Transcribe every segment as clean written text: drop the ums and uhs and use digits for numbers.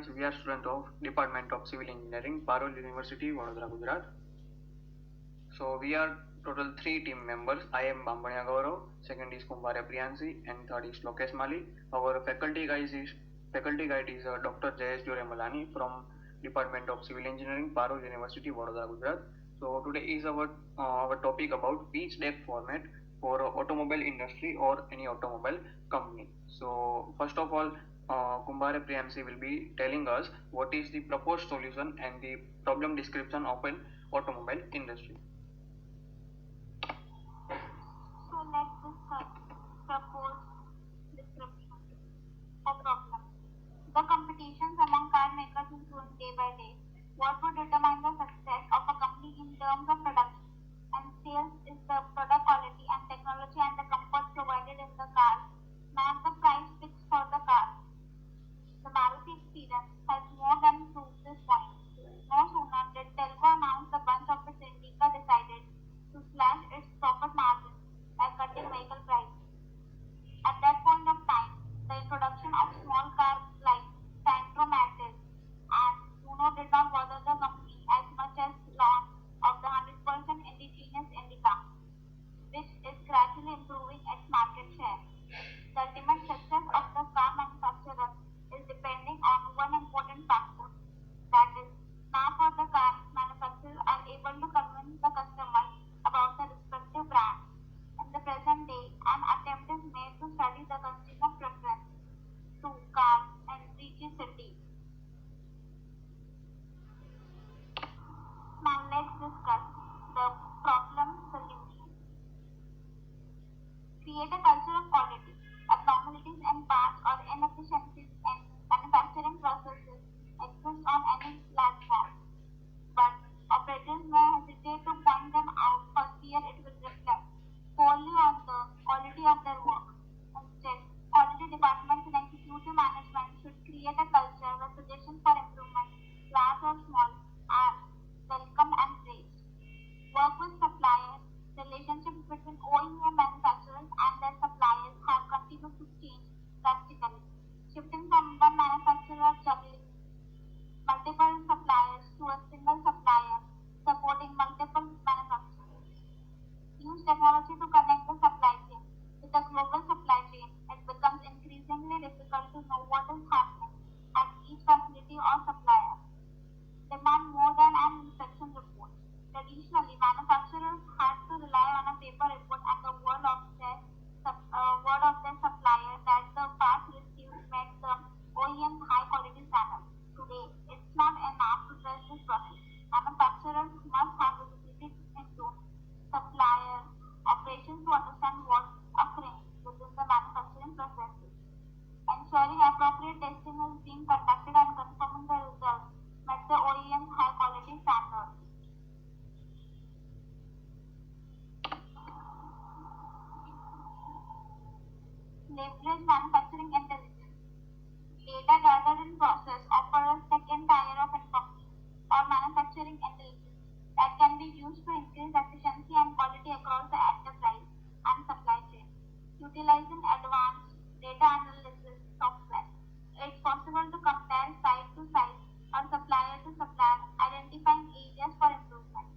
friends, we are students of Department of Civil Engineering, Parul University, Vadodara, Gujarat. So we are total 3 team members. I am Bambania Gaurav, second is Kumbare Priyansi, and third is Lokesh Mali. Our faculty guide is Dr. Jayesh Jore Malani from Department of Civil Engineering, Parul University, Vadodara, Gujarat. So today is our topic about pitch deck format for automobile industry or any automobile company. So first of all, Kumbare Priyansi will be telling us what is the proposed solution and the problem description of an automobile industry. So let's discuss proposed description of problem. The competitions among car makers is growing day by day. What would determine the success of a company in terms of production and sales is the product quality and technology and the comfort provided in the car, not the price fixed for the car. The Maruti experience has more than proved this point. No sooner did Telco announce the bunch of its Indica decided to slash its profit margin by cutting vehicle prices. At that point of time, the introduction of small cars like Santro Matiz and Uno did not bother the company as much as launch of the 100% indigenous Indica, which is gradually improving its market share. The ultimate success of the car manufacturer is depending on one important factor, that is, now for the car manufacturers are able to convince the customer about the respective brand. In the present day, an attempt is made to study the consumer preference to cars and each city. Now let's discuss the problem solution. Create a culture of quality. Abnormalities in parts or inefficiencies in manufacturing processes exist on any platform, but operators may hesitate to point them out for fear it will reflect poorly on the quality of their work. Instead, quality departments and executive management should create a culture where suggestions for improvement, large or small, are welcomed and praised. Work with suppliers. Relationships between OEM manufacturers and their suppliers have continued to change drastically, shifting from one manufacturer juggling multiple suppliers to a single supplier supporting multiple manufacturers. Use technology to connect the supply chain. With a global supply chain, it becomes increasingly difficult to know what is happening at each facility or supplier. Demand more than an inspection report. Traditionally, manufacturers had to rely on a paper report and the word of their supplier that the parts received met the OEM's high quality standards. Today, it's not enough to trust this process. Manufacturers must have visibility into supplier operations to understand what's occurring within the manufacturing processes. Ensuring appropriate testing is being conducted and confirming the results met the OEM's high quality standards. Leverage manufacturing intelligence. Data gathered in process offer a second tier of information or manufacturing intelligence that can be used to increase efficiency and quality across the enterprise and supply chain. Utilizing advanced data analysis software, it's possible to compare site to site or supplier to supplier, identifying areas for improvement.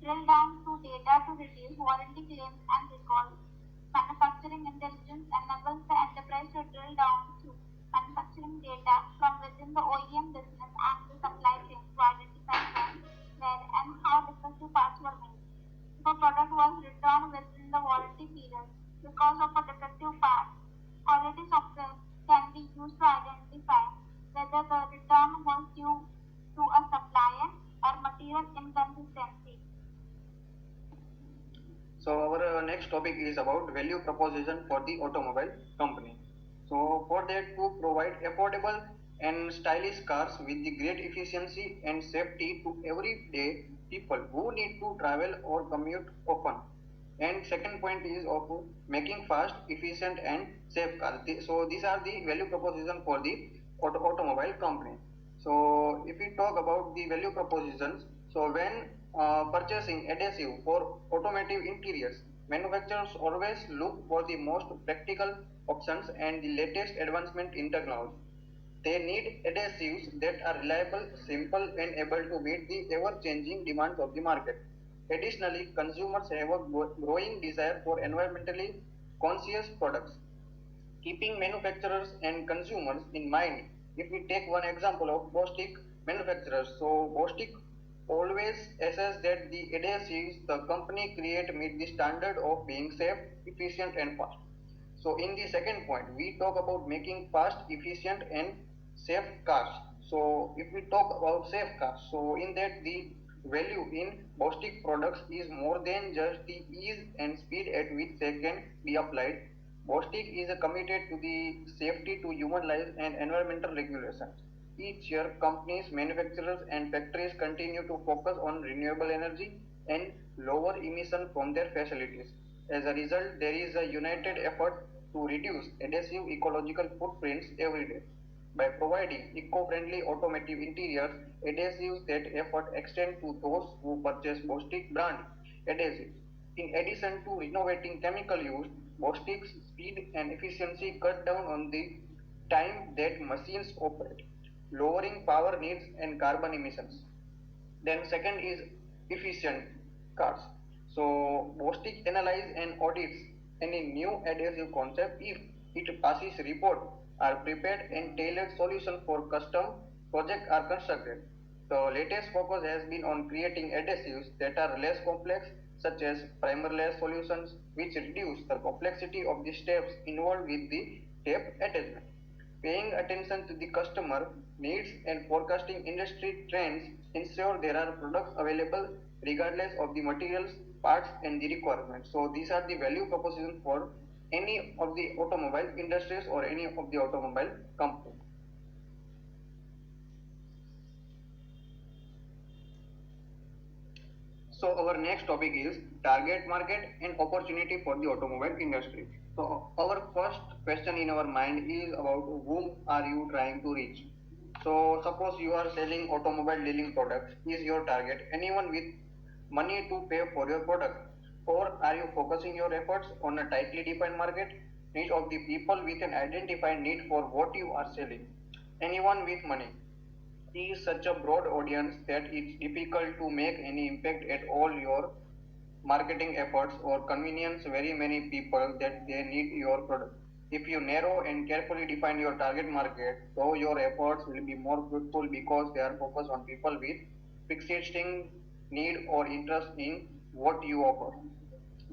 Drill down through data to reduce warranty claims and recalls. Manufacturing intelligence enables the enterprise to drill down through manufacturing data from within the OEM business and the supply chain to identify when, where, and how defective parts were made. If a product was returned within the warranty period because of a defective part, quality software can be used to identify whether the return was due to a supplier or material inconsistency. So our next topic is about value proposition for the automobile company. So for that, to provide affordable and stylish cars with the great efficiency and safety to everyday people who need to travel or commute often. And second point is of making fast, efficient and safe cars. So these are the value proposition for the automobile company. So if we talk about the value propositions, so when purchasing adhesive for automotive interiors, manufacturers always look for the most practical options and the latest advancement in technology. They need adhesives that are reliable, simple, and able to meet the ever-changing demands of the market. Additionally, consumers have a growing desire for environmentally conscious products. Keeping manufacturers and consumers in mind, if we take one example of Bostik manufacturers, so Bostik always assess that the adhesives the company create meet the standard of being safe, efficient, and fast. So in the second point, we talk about making fast, efficient, and safe cars. So if we talk about safe cars, so in that the value in Bostik products is more than just the ease and speed at which they can be applied. Bostik is committed to the safety to human lives and environmental regulations. Each year, companies, manufacturers, and factories continue to focus on renewable energy and lower emission from their facilities. As a result, there is a united effort to reduce adhesive ecological footprints every day. By providing eco-friendly automotive interiors, adhesives that effort extend to those who purchase Bostik brand adhesives. In addition to renovating chemical use, Bostik's speed and efficiency cut down on the time that machines operate, lowering power needs and carbon emissions. Then second is efficient cars. So Bostik analyze and audits any new adhesive concept if it passes report are prepared and tailored solution for custom project are constructed. The latest focus has been on creating adhesives that are less complex such as primerless solutions which reduce the complexity of the steps involved with the tape attachment. Paying attention to the customer needs and forecasting industry trends ensure there are products available regardless of the materials, parts, and the requirements. So these are the value proposition for any of the automobile industries or any of the automobile company. So our next topic is target market and opportunity for the automobile industry. So our first question in our mind is about whom are you trying to reach? So suppose you are selling automobile dealing products, is your target anyone with money to pay for your product? Or are you focusing your efforts on a tightly defined market niche of the people with an identified need for what you are selling? Anyone with money is such a broad audience that it's difficult to make any impact at all your marketing efforts or convenience very many people that they need your product. If you narrow and carefully define your target market, though your efforts will be more fruitful because they are focused on people with existing need or interest in what you offer.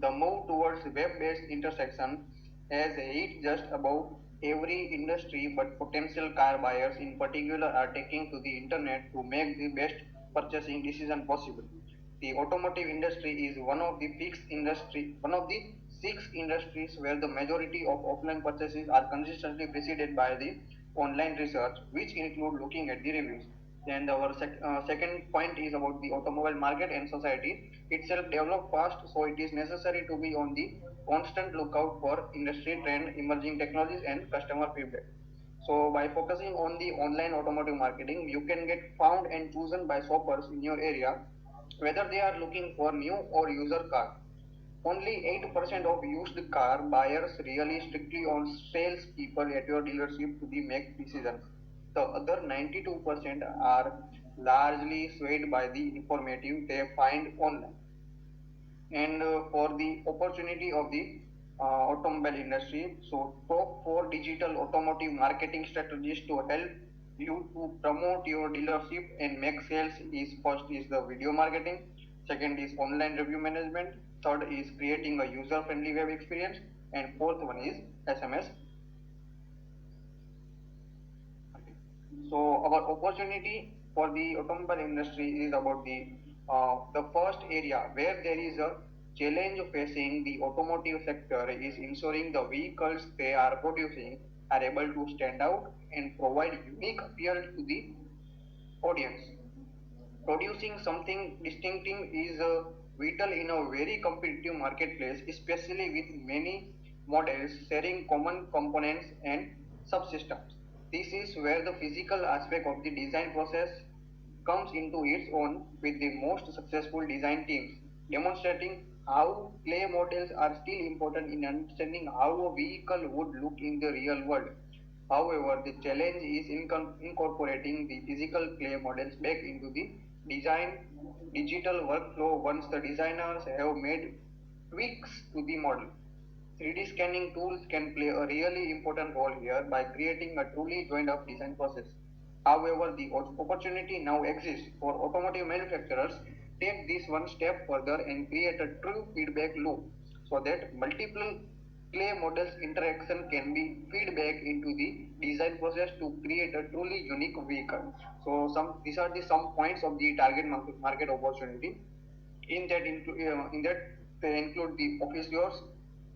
The move towards web-based intersection has hit just about every industry, but potential car buyers in particular are taking to the internet to make the best purchasing decision possible. The automotive industry is one of the six industries where the majority of offline purchases are consistently preceded by the online research, which include looking at the reviews. And our second point is about the automobile market and society itself develop fast, so it is necessary to be on the constant lookout for industry trend, emerging technologies, and customer feedback. So by focusing on the online automotive marketing, you can get found and chosen by shoppers in your area, whether they are looking for new or user car. Only 8% of used car buyers really strictly on salespeople at your dealership to be make decisions. The other 92% are largely swayed by the informative they find online. And for the opportunity of the automobile industry, so top four digital automotive marketing strategies to help you to promote your dealership and make sales is first is the video marketing, second is online review management, third is creating a user friendly web experience, and fourth one is SMS. So our opportunity for the automobile industry is about the first area where there is a challenge facing the automotive sector is ensuring the vehicles they are producing are able to stand out and provide unique appeal to the audience. Producing something distinctive is vital in a very competitive marketplace, especially with many models sharing common components and subsystems. This is where the physical aspect of the design process comes into its own with the most successful design teams, demonstrating how clay models are still important in understanding how a vehicle would look in the real world. However, the challenge is incorporating the physical clay models back into the design digital workflow once the designers have made tweaks to the model. 3D scanning tools can play a really important role here by creating a truly joined up design process. However, the opportunity now exists for automotive manufacturers to take this one step further and create a true feedback loop so that multiple clay models interaction can be feedback into the design process to create a truly unique vehicle. So these are the some points of the target market opportunity. In that they include the officials,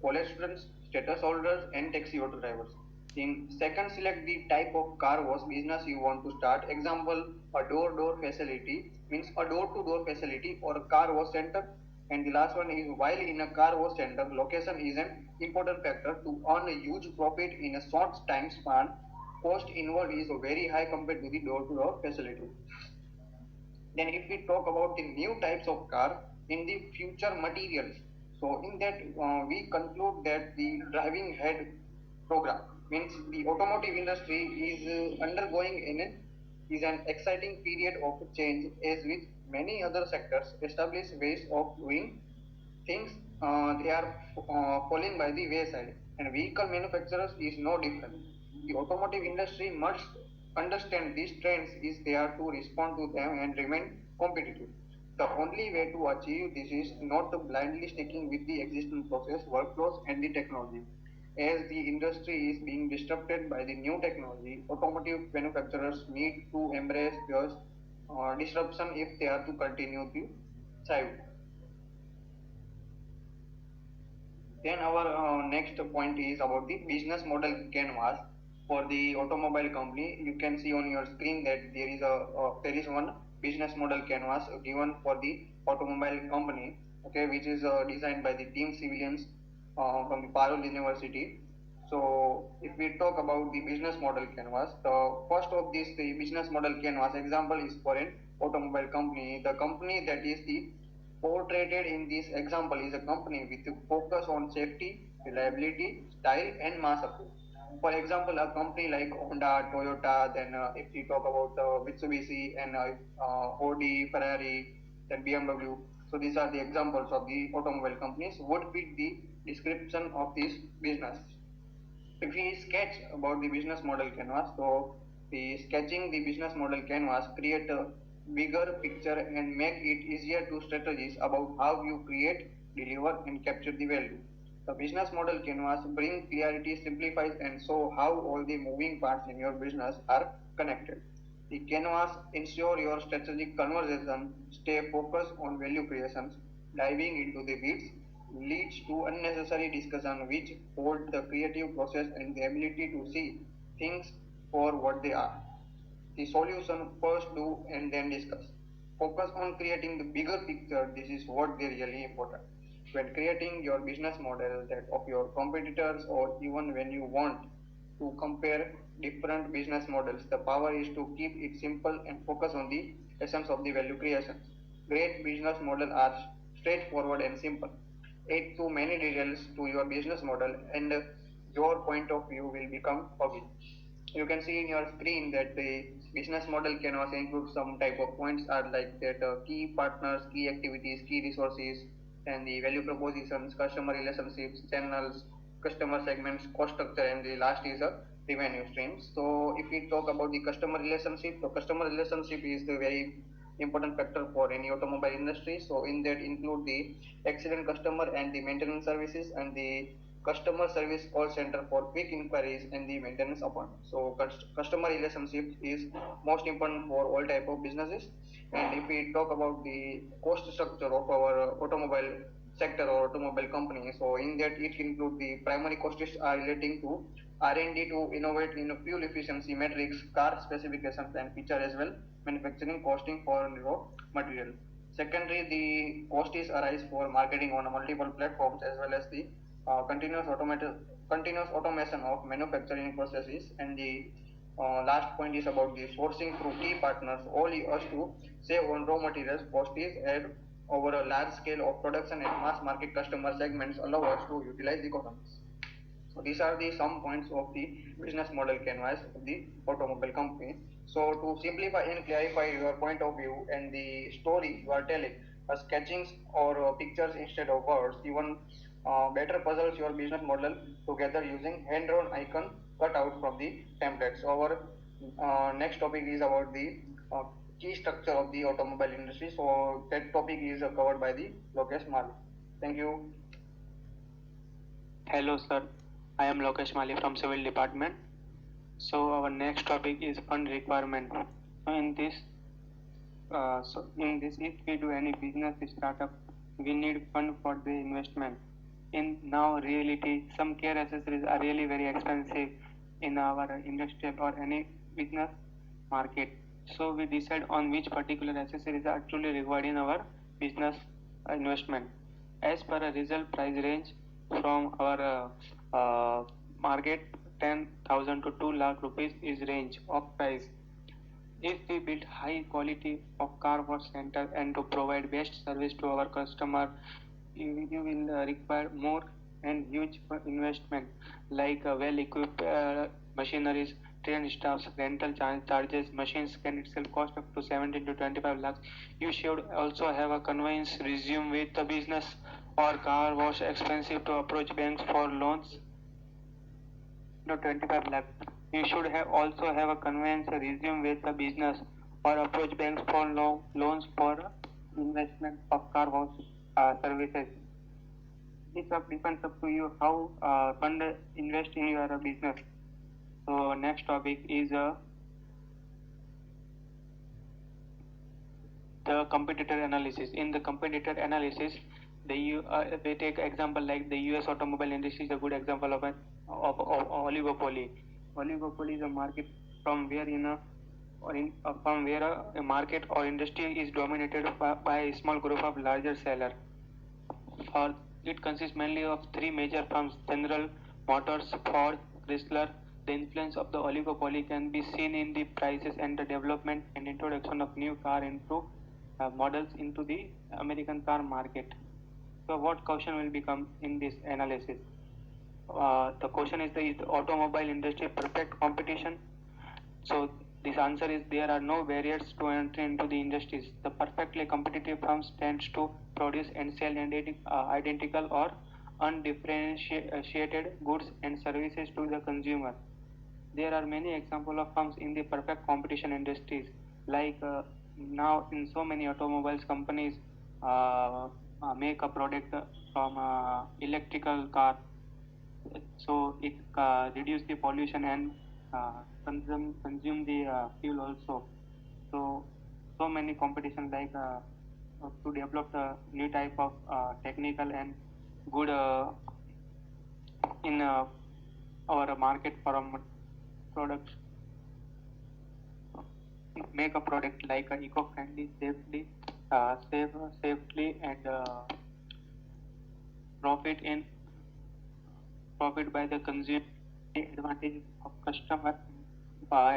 college students, status holders, and taxi auto drivers. In second, select the type of car wash business you want to start. Example, a door-door facility means a door-to-door facility or a car wash center. And the last one is while in a car wash center, location is an important factor to earn a huge profit in a short time span. Cost involved is very high compared to the door-to-door facility. Then if we talk about the new types of car in the future materials, so in that we conclude that the driving head program means the automotive industry is undergoing is an exciting period of change as with many other sectors establish ways of doing things they are falling by the wayside and vehicle manufacturers is no different. The automotive industry must understand these trends is there to respond to them and remain competitive. The only way to achieve this is not blindly sticking with the existing process, workflows and the technology. As the industry is being disrupted by the new technology, automotive manufacturers need to embrace this disruption if they are to continue to thrive. Then our next point is about the business model canvas for the automobile company. You can see on your screen that there is one business model canvas given for the automobile company, okay, which is designed by the team civilians from the Parul University. So if we talk about the business model canvas, the first of this the business model canvas example is for an automobile company. The company that is the portrayed in this example is a company with a focus on safety, reliability, style, and mass appeal. For example, a company like Honda, Toyota, then if we talk about Mitsubishi and Audi, Ferrari, then BMW. So these are the examples of the automobile companies would fit the description of this business. If we sketch about the business model canvas, so the sketching the business model canvas create a bigger picture and make it easier to strategize about how you create, deliver and capture the value. The business model canvas bring clarity, simplifies and show how all the moving parts in your business are connected. The canvas ensure your strategic conversation stay focused on value creations, diving into the weeds leads to unnecessary discussion which hold the creative process and the ability to see things for what they are. The solution first do and then discuss. Focus on creating the bigger picture. This is what they really important. When creating your business model that of your competitors or even when you want to compare different business models, the power is to keep it simple and focus on the essence of the value creation. Great business models are straightforward and simple. Add too many details to your business model and your point of view will become foggy. You can see in your screen that the business model can also include some type of points are like that key partners, key activities, key resources, and the value propositions, customer relationships, channels, customer segments, cost structure, and the last is a revenue streams. So if we talk about the customer relationship, the customer relationship is the very important factor for any automobile industry. So in that include the excellent customer and the maintenance services and the customer service call center for quick inquiries and the maintenance appointments. So customer relationship is most important for all type of businesses. And if we talk about the cost structure of our automobile sector or automobile company, so in that it includes the primary costs are relating to R&D to innovate in fuel efficiency metrics, car specifications and feature as well, manufacturing costing for raw material. Secondly, the cost is arise for marketing on multiple platforms as well as the continuous automation of manufacturing processes. And the last point is about the sourcing through key partners. All us to save on raw materials cost is add over a large scale of production and mass market customer segments allow us to utilize economies. So these are the some points of the business model canvas of the automobile company. So to simplify and clarify your point of view and the story you are telling, sketchings or pictures instead of words, even better puzzles your business model together using hand-drawn icon cut out from the templates. So our next topic is about the uh, key structure of the automobile industry. So that topic is covered by the Lokesh Mali. Thank you. Hello sir, I am Lokesh Mali from Civil Department. So our next topic is fund requirement. In this, if we do any business startup, we need fund for the investment. In now reality, some care accessories are really very expensive in our industrial or any business market. So we decide on which particular accessories are truly required in our business investment. As per a result price range from our market, 10,000 to 2 lakh rupees is range of price. If we build high quality of car wash center and to provide best service to our customer, you will require more and huge investment like well equipped machineries, trained staffs, rental charges, machines can itself cost up to 17 to 25 lakhs. You should also have a conveyance resume with the business or car wash expensive to approach banks for loans to 25 lakh. You should have also have a conveyance resume with the business or approach banks for loans for investment of car wash services. Depends up to you how fund invest in your business. So next topic is the competitor analysis. In the competitor analysis, they take example like the US automobile industry is a good example of oligopoly. Oligopoly is a market from where a market or industry is dominated by a small group of larger sellers. For it consists mainly of three major firms: General Motors, Ford, Chrysler. The influence of the oligopoly can be seen in the prices and the development and introduction of new car into models into the American car market. So, what question will become in this analysis? The question is the automobile industry perfect competition? So this answer is there are no barriers to entry into the industries. The perfectly competitive firms tends to produce and sell identical or undifferentiated goods and services to the consumer. There are many examples of firms in the perfect competition industries, like now in so many automobiles companies make a product from electrical car, so it reduce the pollution and consume the fuel also. So many competition like to develop the new type of technical and good in our market from products, make a product like eco-friendly, safely and profit in profit by the consumer, advantage of customer,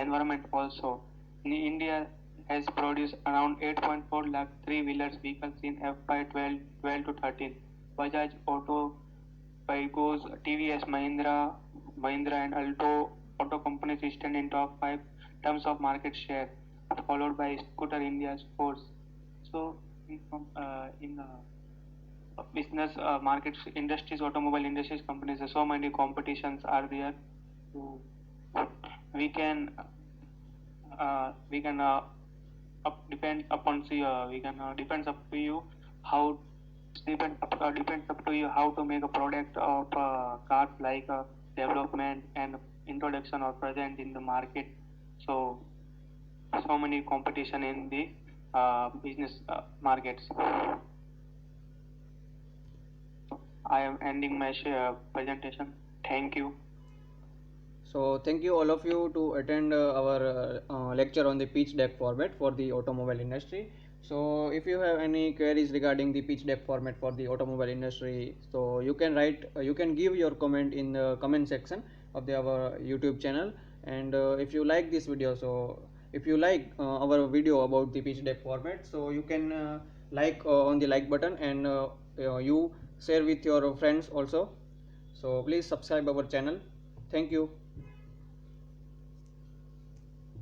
environment also. In India has produced around 8.4 lakh three-wheelers vehicles in FY 12 to 13. Bajaj Auto, Pygos, TVS Mahindra and Alto auto companies stand in top 5 terms of market share, followed by Scooter India Sports. So in business markets, industries, automobile industries, companies, so many competitions are there. So we can depend upon we can depends up to you how depends up to you how to make a product of cars like development and introduction or present in the market. So many competition in the business markets. I am ending my presentation. Thank you. So thank you all of you to attend our lecture on the pitch deck format for the automobile industry. So if you have any queries regarding the pitch deck format for the automobile industry, so you can write, you can give your comment in the comment section of our YouTube channel. And if you like this video, so if you like our video about the pitch deck format, so you can like on the like button, and you share with your friends also. So please subscribe our channel. Thank you.